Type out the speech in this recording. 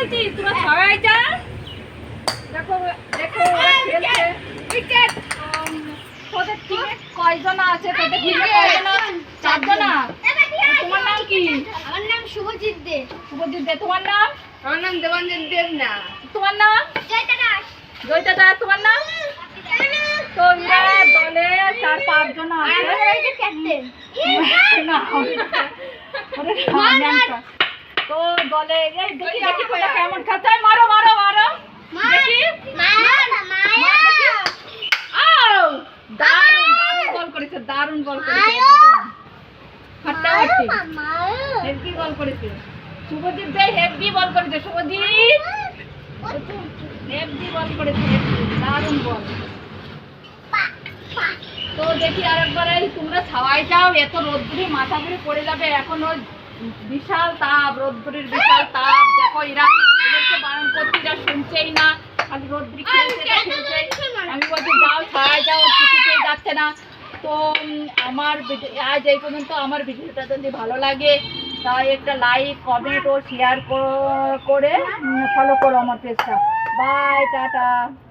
বলছি তোমরা সবাই যা দেখো দেখো ওরা খেলছে ক্রিকেট। তোদের টিমে কয়জন আছে? তোদের টিমে কয়জন? 4 জন। তোমার নাম কি? আমার নাম শুভজিৎ দে। শুভজিৎ দে। তোমার নাম? আমার নাম দেবাঞ্জন দেব না। তোমার নাম? জয়িতা দাস। জয়িতা দাস। তোমার নাম? তো এরা দলে 4-5 জন আছে। ক্যাপ্টেন না ওরে ম্যামটা। তো দলে এই দেখি দেখি তোরা কেমন খেলছে। মারো মারো মারো দেখি। আউ দারুণ দারুণ গোল করেছে, দারুণ গোল করেছে, একদম ফাটাফাটি হেভি গোল করেছে শুভজিৎ দে। হেভি বল করেছে শুভজিৎ, হেভি বল করেছে, দারুণ বল। তো দেখি আরেকবার এই তোমরা ছাওয়াই যাও, এত রোদ্দুরে মাথা ঘুরে পড়ে যাবে। এখন ওই বিশাল তাপ, রোদ্দুরের বিশাল তাপ। দেখো এরা এদেরকে বারণ করছি, এরা শুনছেই না, খালি রোদ্দুরে খেলছে খেলছে। আমি বলছি যাও ছাওয়াই যাও, কিছুতেই যাচ্ছে না। তো আমার আজ এই পর্যন্ত। আমার ভিডিওটা যদি ভালো লাগে তাই একটা লাইক কমেন্ট ও শেয়ার করে ফলো করো আমার পেজটা। Bye, tata.